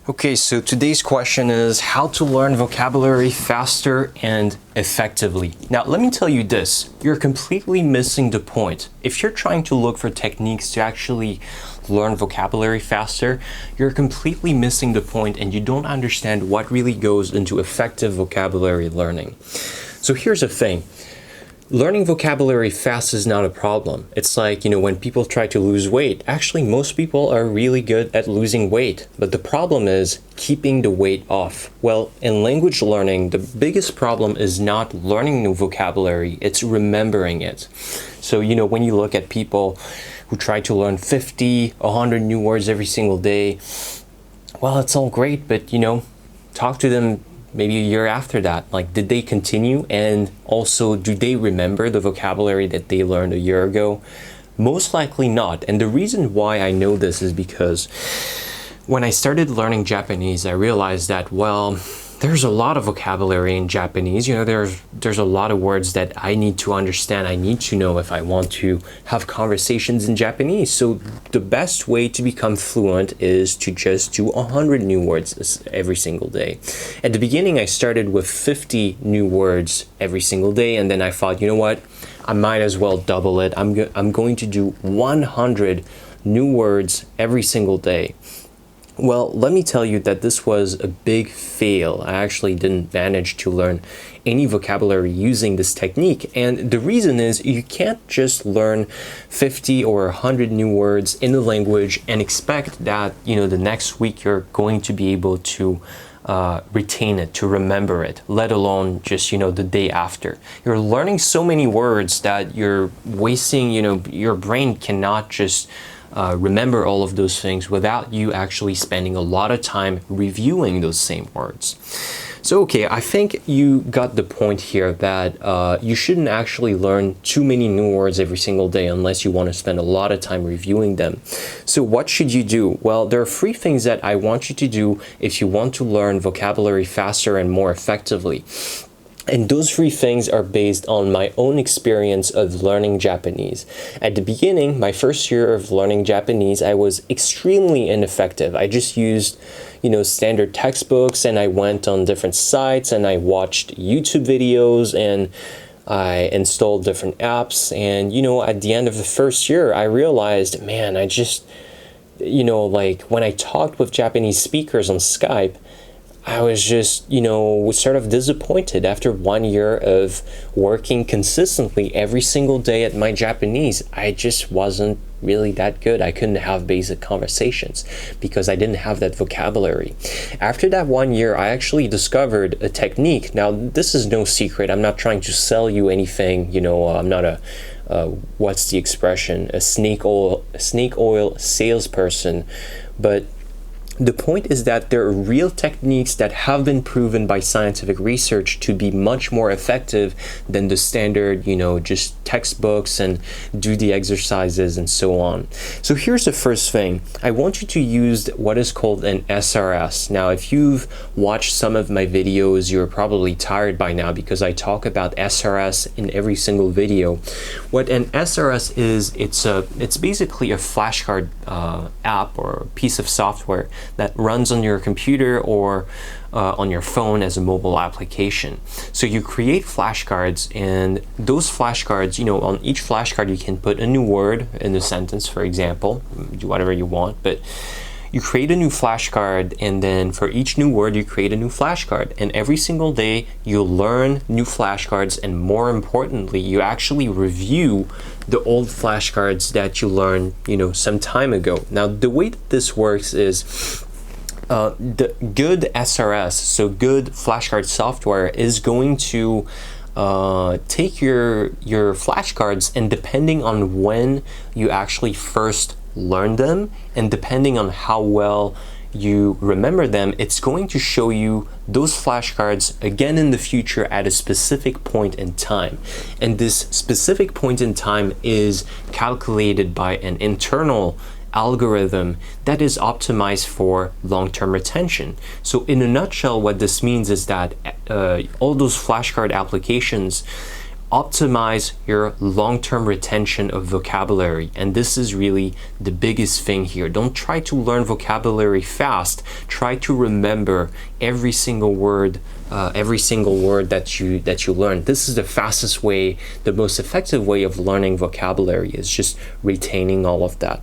Okay, so today's question is how to learn vocabulary faster and effectively. Now, let me tell you this, you're completely missing the point. If you're trying to look for techniques to actually learn vocabulary faster, you're completely missing the point and you don't understand what really goes into effective vocabulary learning. So here's the thing. Learning vocabulary fast is not a problem. It's like, when people try to lose weight, actually most people are really good at losing weight, but the problem is keeping the weight off. Well, in language learning, the biggest problem is not learning new vocabulary, it's remembering it. So, when you look at people who try to learn 50, 100 new words every single day, well, it's all great, but, talk to them maybe a year after that. Like, did they continue? And also, do they remember the vocabulary that they learned a year ago? Most likely not. And the reason why I know this is because when I started learning Japanese, I realized that, well, there's a lot of vocabulary in Japanese. There's a lot of words that I need to understand. I need to know if I want to have conversations in Japanese. So the best way to become fluent is to just do 100 new words every single day. At the beginning, I started with 50 new words every single day. And then I thought, you know what? I might as well double it. I'm going to do 100 new words every single day. Well, let me tell you that this was a big fail. I actually didn't manage to learn any vocabulary using this technique. And the reason is you can't just learn 50 or 100 new words in the language and expect that, the next week you're going to be able to retain it, to remember it, let alone just, the day after. You're learning so many words that you're wasting, your brain cannot just remember all of those things without you actually spending a lot of time reviewing those same words. So, okay, I think you got the point here that you shouldn't actually learn too many new words every single day unless you want to spend a lot of time reviewing them. So what should you do? Well, there are 3 things that I want you to do if you want to learn vocabulary faster and more effectively. And those 3 things are based on my own experience of learning Japanese. At the beginning, my first year of learning Japanese, I was extremely ineffective. I just used, standard textbooks, and I went on different sites and I watched YouTube videos and I installed different apps. And, at the end of the first year, I realized, man, I just, when I talked with Japanese speakers on Skype, I was just, sort of disappointed after 1 year of working consistently every single day at my Japanese. I just wasn't really that good. I couldn't have basic conversations because I didn't have that vocabulary. After that 1 year, I actually discovered a technique. Now, this is no secret. I'm not trying to sell you anything. I'm not what's the expression? A snake oil salesperson. But the point is that there are real techniques that have been proven by scientific research to be much more effective than the standard, just textbooks and do the exercises and so on. So here's the first thing. I want you to use what is called an SRS. Now, if you've watched some of my videos, you're probably tired by now because I talk about SRS in every single video. What an SRS is, it's basically a flashcard app or a piece of software that runs on your computer or on your phone as a mobile application. So you create flashcards, and those flashcards, on each flashcard you can put a new word in the sentence, for example, do whatever you want, but you create a new flashcard, and then for each new word you create a new flashcard, and every single day you learn new flashcards, and more importantly you actually review the old flashcards that you learned some time ago. Now, the way that this works is the good SRS, so good flashcard software, is going to take your flashcards, and depending on when you actually first learn them and depending on how well you remember them, it's going to show you those flashcards again in the future at a specific point in time. And this specific point in time is calculated by an internal algorithm that is optimized for long-term retention. So in a nutshell, what this means is that all those flashcard applications optimize your long-term retention of vocabulary. And this is really the biggest thing here. Don't try to learn vocabulary fast. Try to remember every single word that you learn. This is the fastest way, the most effective way of learning vocabulary, is just retaining all of that.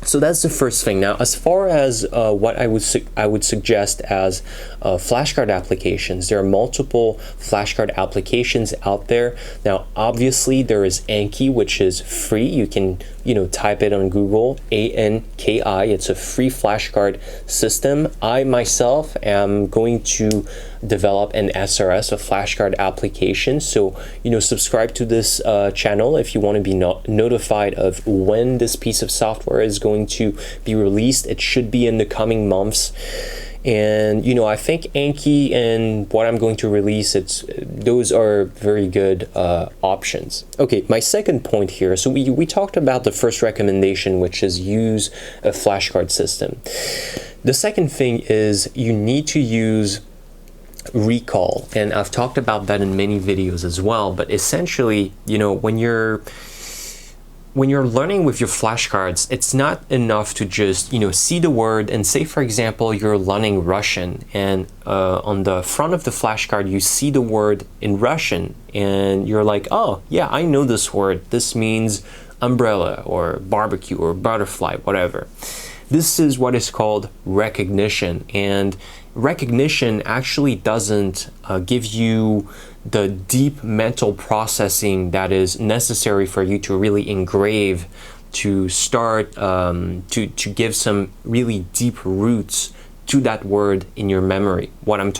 So that's the first thing. Now, as far as what I would suggest as flashcard applications, there are multiple flashcard applications out there. Now, obviously, there is Anki, which is free. You can type it on Google, ANKI. It's a free flashcard system. I myself am going to develop an SRS, a flashcard application. So, subscribe to this channel if you want to be notified of when this piece of software is going to be released. It should be in the coming months. And I think Anki and what I'm going to release, those are very good options. Okay, my second point here. So we talked about the first recommendation, which is use a flashcard system. The second thing is you need to use recall, and I've talked about that in many videos as well. But essentially, when you're learning with your flashcards, it's not enough to just see the word and say, for example, you're learning Russian, and on the front of the flashcard you see the word in Russian and you're like, oh yeah, I know this word, this means umbrella or barbecue or butterfly, whatever. This is what is called recognition, and recognition actually doesn't give you the deep mental processing that is necessary for you to really engrave, to start to give some really deep roots to that word in your memory. What I'm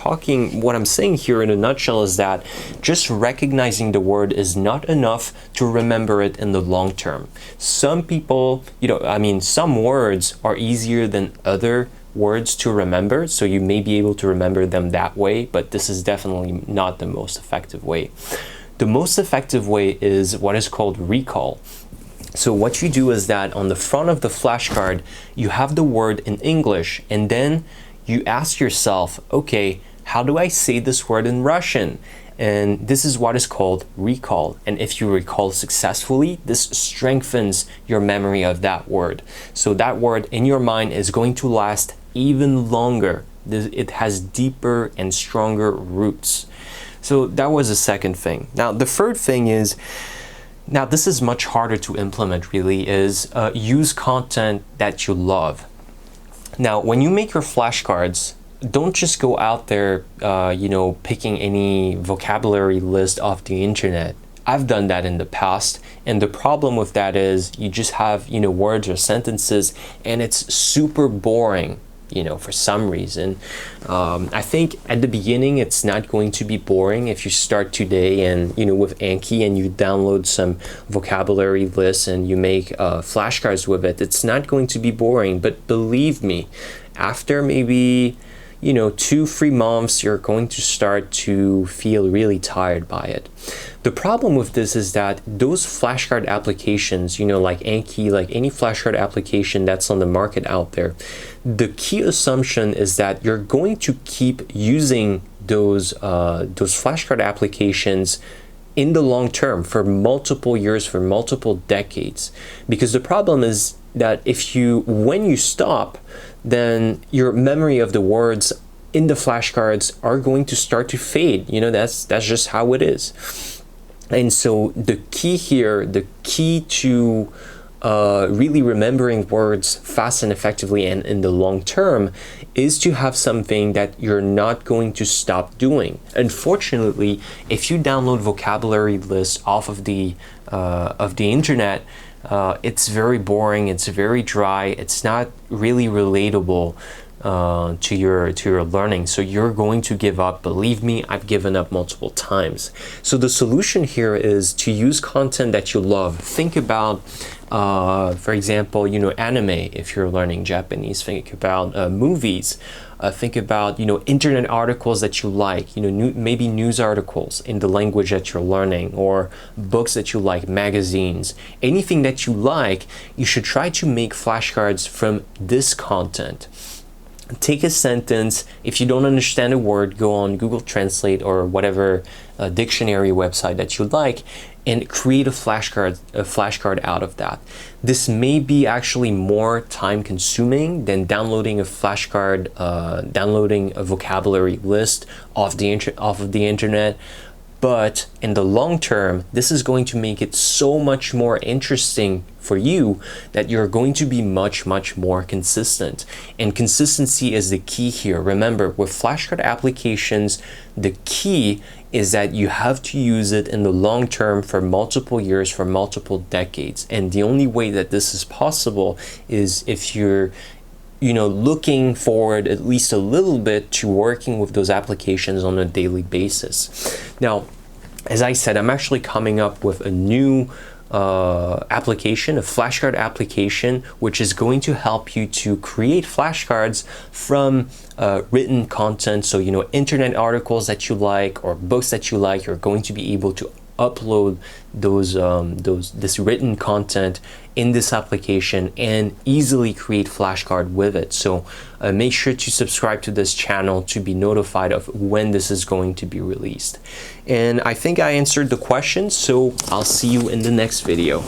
saying here in a nutshell is that just recognizing the word is not enough to remember it in the long term. Some people, some words are easier than other words to remember, so you may be able to remember them that way, but this is definitely not the most effective way. The most effective way is what is called recall. So what you do is that on the front of the flashcard, you have the word in English, and then you ask yourself, okay, how do I say this word in Russian? And this is what is called recall. And if you recall successfully, this strengthens your memory of that word. So that word in your mind is going to last even longer. It has deeper and stronger roots. So that was the second thing. Now, the third thing is, now this is much harder to implement really, is use content that you love. Now, when you make your flashcards, don't just go out there, picking any vocabulary list off the internet. I've done that in the past, and the problem with that is you just have, words or sentences, and it's super boring. For some reason. I think at the beginning it's not going to be boring if you start today and with Anki and you download some vocabulary lists and you make flashcards with it. It's not going to be boring, but believe me, after maybe 2-3 months, you're going to start to feel really tired by it. The problem with this is that those flashcard applications, like Anki, like any flashcard application that's on the market out there, the key assumption is that you're going to keep using those flashcard applications in the long term for multiple years, for multiple decades. Because the problem is that when you stop, then your memory of the words in the flashcards are going to start to fade. That's just how it is. And so the key here, the key to really remembering words fast and effectively and in the long term, is to have something that you're not going to stop doing. Unfortunately, if you download vocabulary lists off of the internet, it's very boring, it's very dry, it's not really relatable to your learning, so you're going to give up. Believe me, I've given up multiple times. So the solution here is to use content that you love. Think about for example, anime. If you're learning Japanese, think about movies. Think about internet articles that you like, maybe news articles in the language that you're learning, or books that you like, magazines, anything that you like. You should try to make flashcards from this content. take a sentence. If you don't understand a word, go on Google Translate or whatever dictionary website that you like, and create a flashcard out of that. This may be actually more time consuming than downloading a flashcard, downloading a vocabulary list off the internet. But in the long term, this is going to make it so much more interesting for you that you're going to be much more consistent. And consistency is the key here. Remember, with flashcard applications, the key is that you have to use it in the long term for multiple years, for multiple decades. And the only way that this is possible is if you're looking forward at least a little bit to working with those applications on a daily basis. Now, as I said, I'm actually coming up with a new application, a flashcard application, which is going to help you to create flashcards from written content. So, internet articles that you like or books that you like, you're going to be able to upload this written content in this application and easily create flashcard with it. So make sure to subscribe to this channel to be notified of when this is going to be released. And I think I answered the question, so I'll see you in the next video.